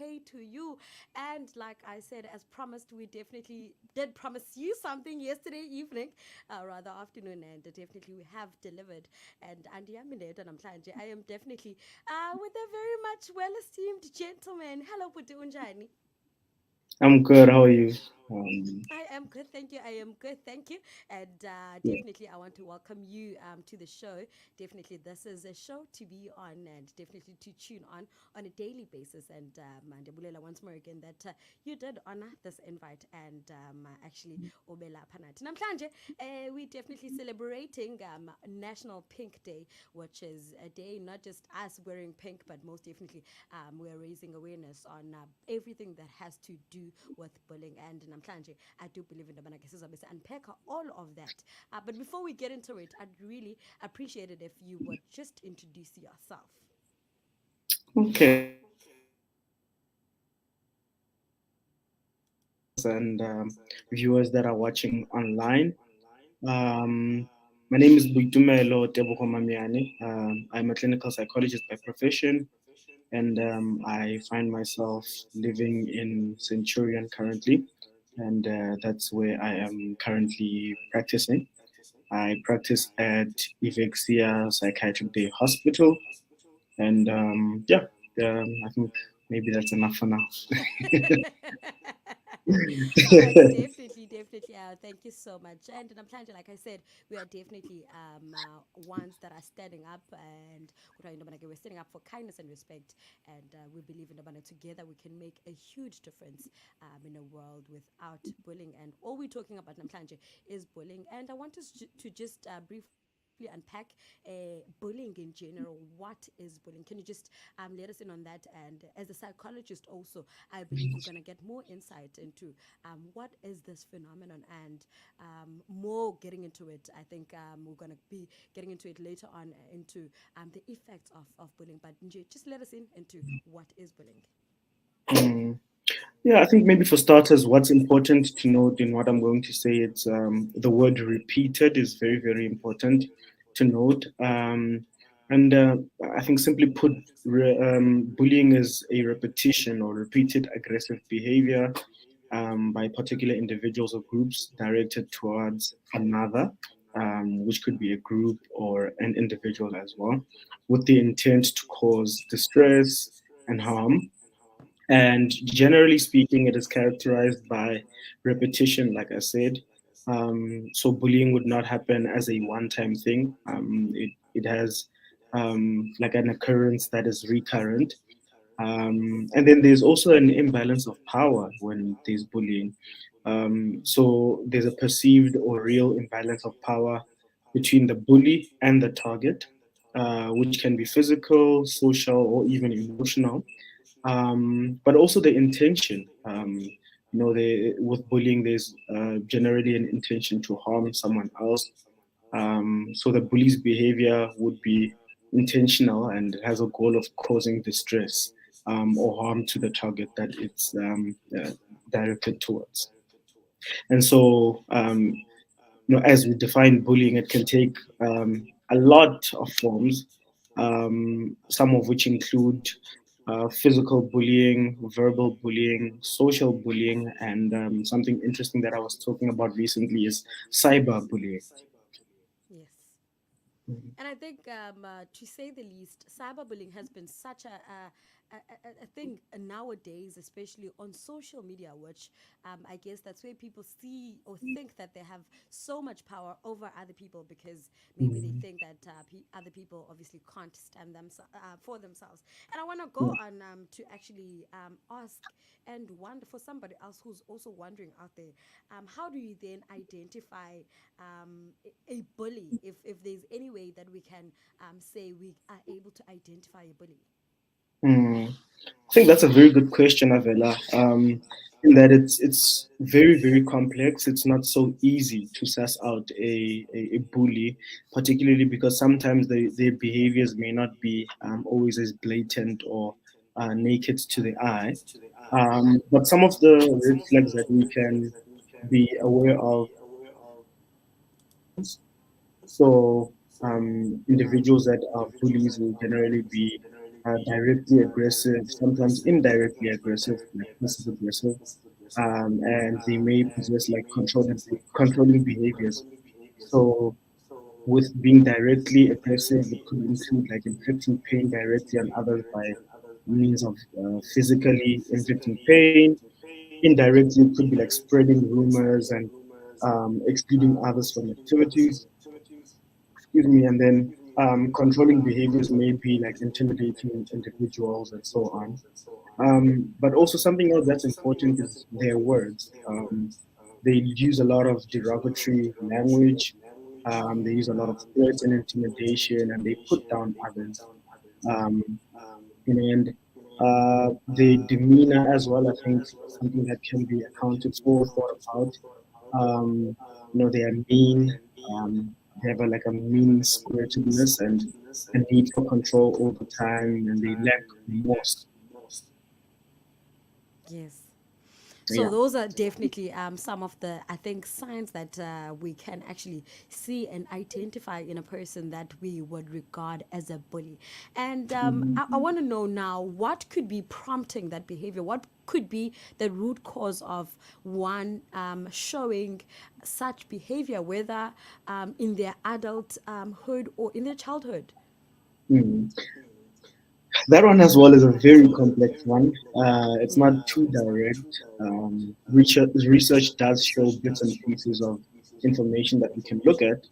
okay to you. And like I said, as promised, we definitely did promise you something yesterday evening, rather afternoon, and definitely we have delivered. And Andy Aminet and I am definitely with a very much well esteemed gentleman. Hello, Putu Unjani. I'm good. How are you? Um, I am good, thank you. I am good, thank you. And yeah. definitely, I want to welcome you to the show. Definitely, this is a show to be on and definitely to tune on a daily basis. And Mandabulela, once more again, that you did honor this invite and actually, Obela Panat. Namhlanje, we're definitely celebrating National Pink Day, which is a day not just us wearing pink, but most definitely we're raising awareness on everything that has to do with bullying. And namhlanje, I do believe in the Banakesizwe unpack all of that. But before we get into it, I'd really appreciate it if you would just introduce yourself. Okay. And viewers that are watching online. Um, my name is BOITUMELO. I'm a clinical psychologist by profession, and I find myself living in Centurion currently, and that's where I am currently practicing. I practice at Ivexia Psychiatric Day Hospital, and I think maybe that's enough for now. Oh, definitely, definitely. Thank you so much. And I'm planning, like I said, we are definitely ones that are standing up and we're standing up for kindness and respect. And we believe in the together we can make a huge difference in a world without bullying. And all we're talking about Namhlanje is bullying. And I want us to just briefly unpack bullying in general. What is bullying? Can you just let us in on that? And as a psychologist, also, I believe we're going to get more insight into what is this phenomenon and more getting into it. I think we're going to be getting into it later on into the effects of bullying. But Nje, just let us in into what is bullying. Mm. Yeah, I think maybe for starters, what's important to note in what I'm going to say, it's the word repeated is very, very important to note. And I think simply put, bullying is a repetition or repeated aggressive behavior by particular individuals or groups directed towards another, which could be a group or an individual as well, with the intent to cause distress and harm. And generally speaking, it is characterized by repetition, like I said. So bullying would not happen as a one-time thing. It has like an occurrence that is recurrent. And then there's also an imbalance of power when there's bullying. So there's a perceived or real imbalance of power between the bully and the target, which can be physical, social, or even emotional. But also the intention. With bullying, there's generally an intention to harm someone else. So the bully's behavior would be intentional and has a goal of causing distress or harm to the target that it's directed towards. And so, as we define bullying, it can take a lot of forms, some of which include physical bullying, verbal bullying, social bullying, and something interesting that I was talking about recently is cyber bullying. Yes. And I think, to say the least, cyberbullying has been such a thing nowadays, especially on social media, which I guess that's where people see or think that they have so much power over other people because maybe they Mm. think that other people obviously can't stand them for themselves. And I want to go on to actually ask and wonder for somebody else who's also wondering out there, how do you then identify a bully if there's any way that we can say we are able to identify a bully? Mm. I think that's a very good question, Avela. In that it's very very complex. It's not so easy to suss out a bully, particularly because sometimes their behaviors may not be always as blatant or naked to the eye. But some of the red flags that we can be aware of. So individuals that are bullies will generally be directly aggressive, sometimes indirectly aggressive, like passive aggressive, and they may possess like controlling behaviors. So with being directly aggressive, it could include like inflicting pain directly on others by means of physically inflicting pain. Indirectly, it could be like spreading rumors and excluding others from activities. Excuse me, and then controlling behaviors may be like intimidating individuals and so on. But also something else that's important is their words. They use a lot of derogatory language. They use a lot of threats and intimidation, and they put down others. Um, and the demeanor as well, I think, something that can be accounted for, thought about. Um, they are mean. They have like a mean spiritedness and a need for control all the time, and they lack remorse. Yes. So Yeah. those are definitely some of the, I think, signs that we can actually see and identify in a person that we would regard as a bully. And Mhm. I want to know now, what could be prompting that behavior? What could be the root cause of one showing such behavior, whether in their adulthood or in their childhood? Mm. That one as well is a very complex one. It's not too direct. Research does show bits and pieces of information that we can look at,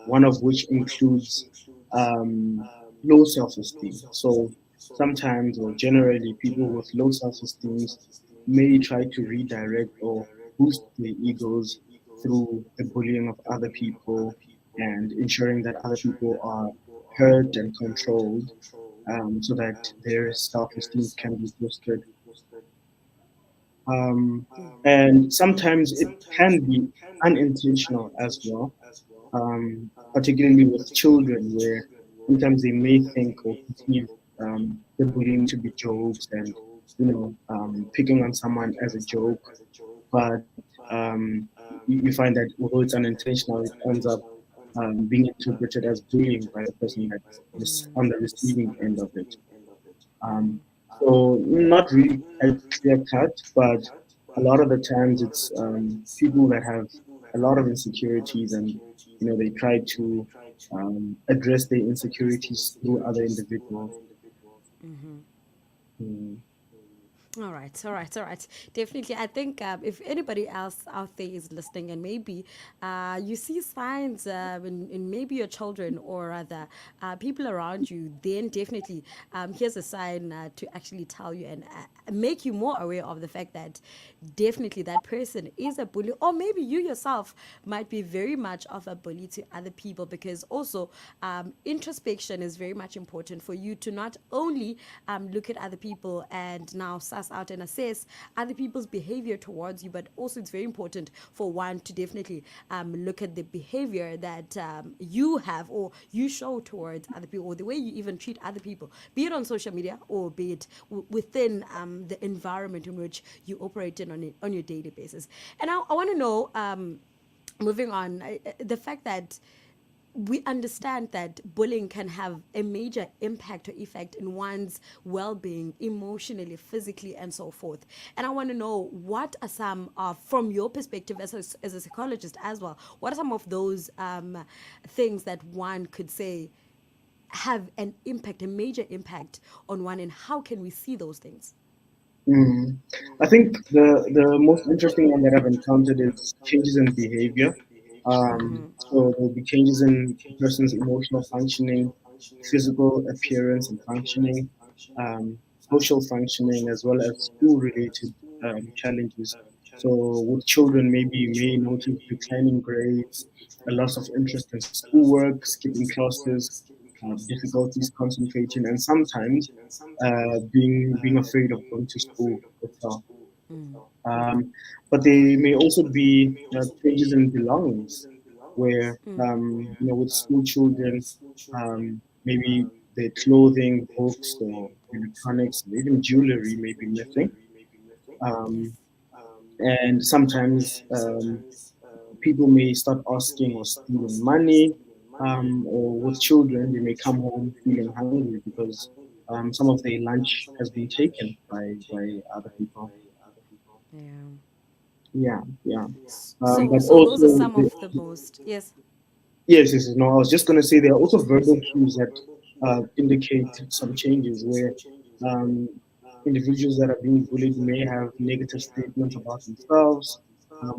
one of which includes um, low self esteem. So sometimes, or generally, people with low self esteem may try to redirect or boost their egos through the bullying of other people and ensuring that other people are hurt and controlled, so that their self-esteem can be boosted. Um, and sometimes it can be unintentional as well, particularly with children, where sometimes they may think or perceive the bullying to be jokes and picking on someone as a joke, but you find that although it's unintentional, it ends up being interpreted as bullying by the person that's on the receiving end of it. Um, so not really quite clear cut, but a lot of the times it's people that have a lot of insecurities, and they try to address their insecurities through other individuals. Mm. All right, all right, all right. Definitely. I think if anybody else out there is listening and maybe you see signs in maybe your children or other people around you, then definitely here's a sign to actually tell you and make you more aware of the fact that definitely that person is a bully, or maybe you yourself might be very much of a bully to other people, because also introspection is very much important for you to not only look at other people and now suss out and assess other people's behavior towards you, but also it's very important for one to definitely look at the behavior that you have or you show towards other people, or the way you even treat other people, be it on social media or be it within the environment in which you operate in on your daily basis. And I want to know, moving on, the fact that we understand that bullying can have a major impact or effect in one's well-being emotionally, physically, and so forth. And I want to know, what are some of, from your perspective as a psychologist as well, what are some of those things that one could say have an impact, a major impact on one, and how can we see those things? Mm. I think the most interesting one that I've encountered is changes in behavior. So there'll be changes in a person's emotional functioning, physical appearance and functioning, social functioning, as well as school-related challenges. So with children, maybe you may notice declining grades, a loss of interest in schoolwork, skipping classes, difficulties concentrating, and sometimes being afraid of going to school itself. Um, but they may also be changes in belongings, where with school children, maybe their clothing, books, or electronics, or even jewelry may be missing. Um, and sometimes people may start asking or stealing money, or with children, they may come home feeling hungry because some of their lunch has been taken by other people. Yeah. Yeah, yeah. So, But so those are also, some of the most, yes. yes, yes, yes, no, I was just going to say there are also verbal cues that indicate some changes where um, individuals that are being bullied may have negative statements about themselves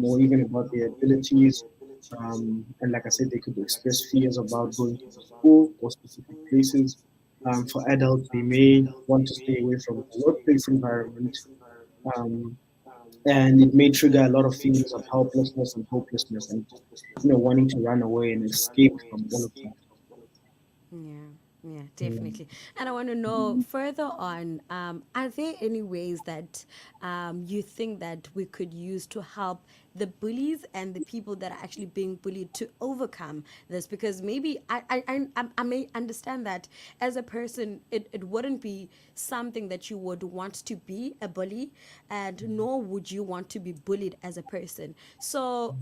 or even about their abilities. And like I said, they could express fears about going to the school or specific places. For adults, they may want to stay away from the workplace environment. Um, and it may trigger a lot of feelings of helplessness and hopelessness and wanting to run away and escape from all of that. Yeah, yeah, Mm. definitely. And I want to know further on, are there any ways that you think that we could use to help the bullies and the people that are actually being bullied to overcome this? Because maybe I may understand that as a person, it wouldn't be something that you would want to be a bully, and nor would you want to be bullied as a person. So,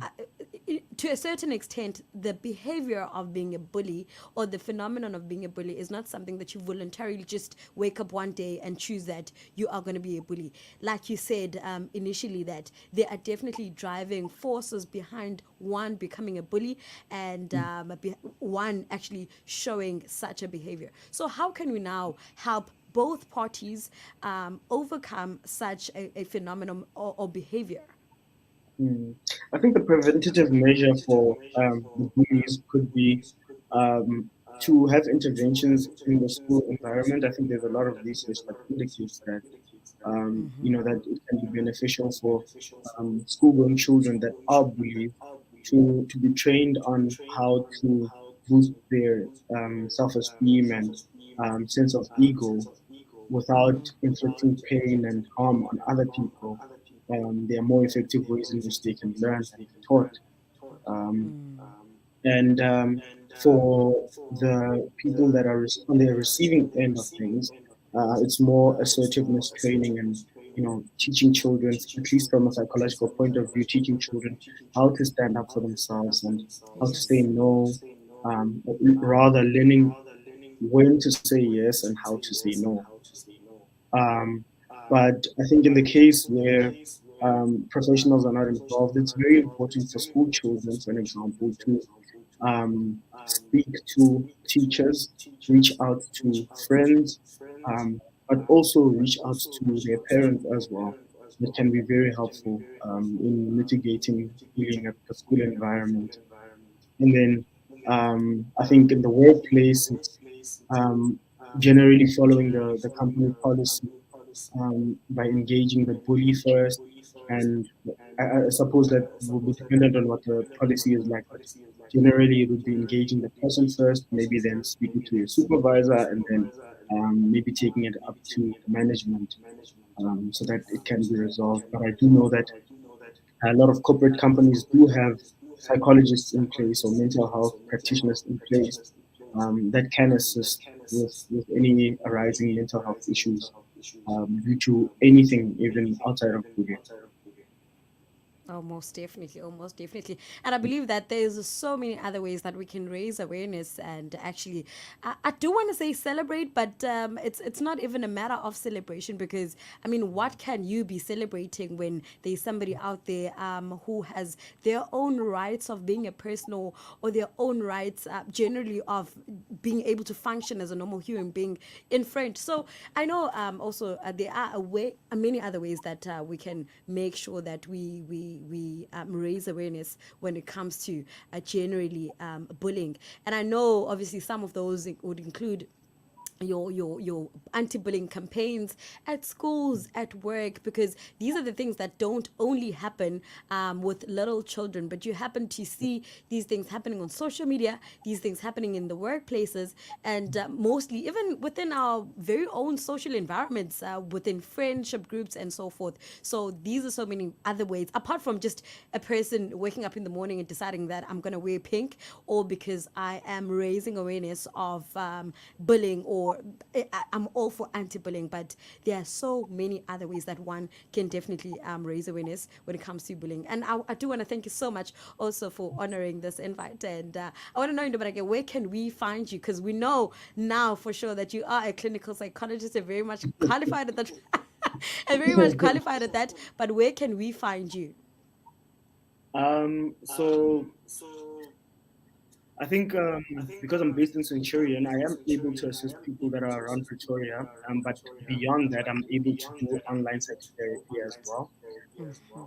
to a certain extent, the behavior of being a bully or the phenomenon of being a bully is not something that you voluntarily just wake up one day and choose that you are going to be a bully. Like you said initially, that there are definitely driving forces behind one becoming a bully and one actually showing such a behavior. So, how can we now help both parties overcome such a phenomenon or behavior? Mm. I think the preventative measure for the bullies could be um, to have interventions in the school environment. I think there's a lot of research that indicates that that it can be beneficial for school-going children that are bullied to be trained on how to boost their self-esteem and sense of ego without inflicting pain and harm on other people. There are more effective ways in which they can learn and be taught. Um, and for the people that are on the receiving end of things, it's more assertiveness training and teaching children, at least from a psychological point of view, teaching children how to stand up for themselves and how to say Yes. no, or rather learning when to say yes and how to say no. Um, but I think in the case where professionals are not involved, it's very important for school children, for an example, to speak to teachers, reach out to friends, but also reach out to their parents as well. It can be very helpful in mitigating bullying at the school environment. And then I think in the workplace, it's um, generally following the company policy by engaging the bully first. And I suppose that will be dependent on what the policy is like. But generally, it would be engaging the person first, maybe then speaking to your supervisor, and then maybe taking it up to management so that it can be resolved. But I do know that a lot of corporate companies do have psychologists in place or mental health practitioners in place that can assist with any arising mental health issues due to anything, even outside of bullying. Oh, most definitely. Oh, most definitely. And I believe that there's so many other ways that we can raise awareness and actually, I do want to say celebrate, but it's not even a matter of celebration because, I mean, what can you be celebrating when there's somebody out there who has their own rights of being a person or their own rights generally of being able to function as a normal human being in French. So I know also there are many other ways that we can make sure that we raise awareness when it comes to generally bullying. And I know obviously some of those would include your anti-bullying campaigns at schools, at work, because these are the things that don't only happen with little children, but you happen to see these things happening on social media, these things happening in the workplaces, and mostly even within our very own social environments, within friendship groups and so forth. So these are so many other ways apart from just a person waking up in the morning and deciding that I'm going to wear pink, or because I am raising awareness of bullying or I'm all for anti-bullying, but there are so many other ways that one can definitely raise awareness when it comes to bullying. And I do want to thank you so much also for honoring this invite. And I want to know, Ndobana, where can we find you? Because we know now for sure that you are a clinical psychologist and very much qualified at that. And very much qualified at that. But where can we find you? So I think because I'm based in Centurion, I am able to assist people that are around Pretoria. But beyond that, I'm able to do online psychotherapy as well.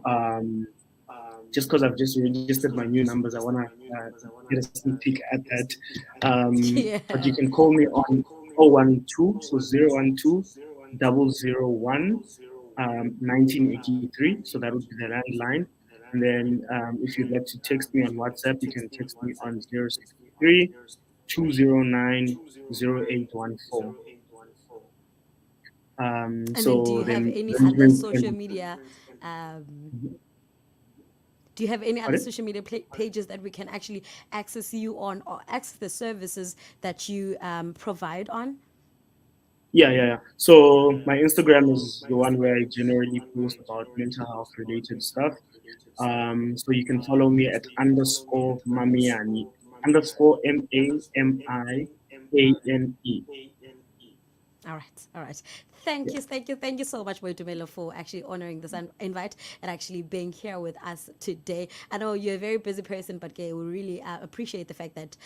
Um, just because I've just registered my new numbers, I want to get a sneak peek at that. But you Yeah. can call me on 012, so 012 001 1983. So that would be the landline. And then if you'd like to text me on WhatsApp, you can text me on 063 209 0814. And then, do you So have then any other arrangements social can. media? Do you have any other Pardon? social media pages that we can actually access you on or access the services that you provide on? Yeah. So my Instagram is the one where I generally post about mental health related stuff. So you can follow me at underscore Mamiani, underscore MAMIANE. All right, all right. Yeah. Thank you so much, BOITUMELO, for actually honoring this invite and actually being here with us today. I know you're a very busy person, but we really appreciate the fact that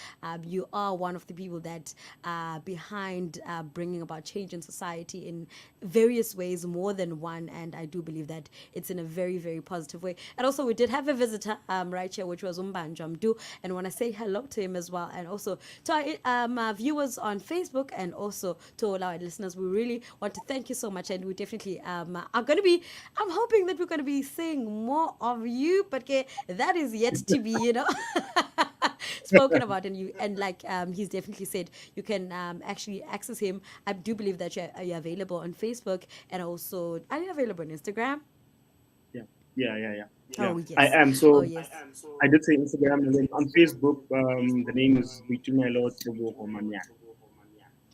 you are one of the people that are behind bringing about change in society in various ways, more than one. And I do believe that it's in a very, very positive way. And also, we did have a visitor right here, which was Umbanjo Mdu, and want to say hello to him as well. And also to our viewers on Facebook, and also to all our listeners, we really want to thank you so much. And we definitely are going to be, I'm hoping that we're going to be seeing more of you, but that is yet to be, spoken about. And you, and like he's definitely said, you can actually access him. I do believe that you're available on Facebook, and also, are you available on Instagram? Yeah. Yeah. Oh I yes. am. Oh So yes. I did say Instagram, and then on Facebook, the name is Bitumelo Tebogo Mamiani.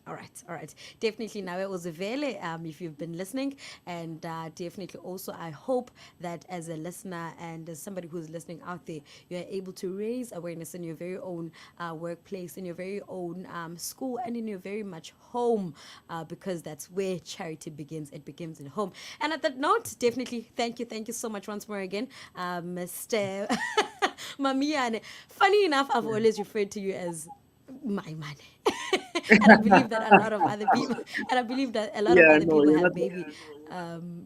All right. Definitely now it was available if you've been listening. And definitely also, I hope that as a listener and as somebody who's listening out there, you're able to raise awareness in your very own workplace, in your very own school, and in your very much home, because that's where charity begins. It begins at home. And at that note, definitely thank you so much once more again, Mr. Mamiane. Funny enough, I've always referred to you as my money. And I believe that a lot of other people, and I believe that a lot of Yeah, other no, people you're have not. maybe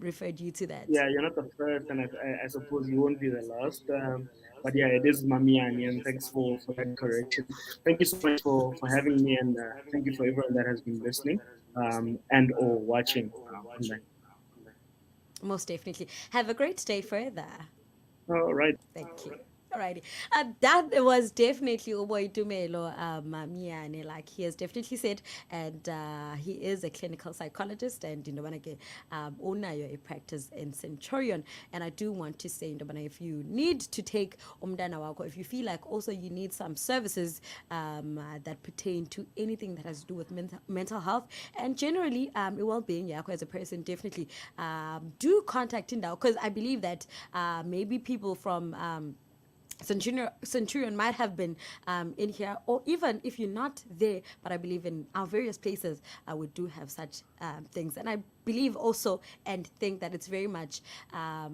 referred you to that. Yeah, you're not the first, and I suppose you won't be the last. But yeah, it is Mamiani, and thanks for that correction. Thank you so much for having me, and thank you for everyone that has been listening and or watching online. Most definitely. Have a great day further. All right. Thank you. Alrighty. That was definitely Dumelo Miane, like he has definitely said, and he is a clinical psychologist, and owner a practice in Centurion. And I do want to say, if you need to take umdana wako, if you feel like also you need some services that pertain to anything that has to do with mental health and generally well-being, as a person, definitely do contact Indao, because I believe that maybe people from Centurion might have been in here, or even if you're not there, but I believe in our various places, we do have such things. And I believe also and think that it's very much a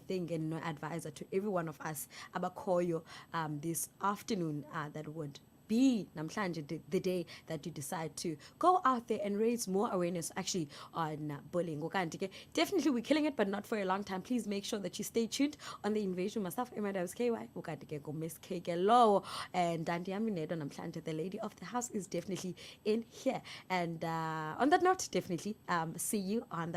thing and advisor to every one of us, Abakoyo, this afternoon that would be namhlanje the day that you decide to go out there and raise more awareness actually on bullying. Definitely we're killing it, but not for a long time. Please make sure that you stay tuned on the invasion. Myself, Emma KY, go Miss KK Low, and Dandy Aminedo namhlanje, the lady of the house, is definitely in here. And on that note, definitely see you on the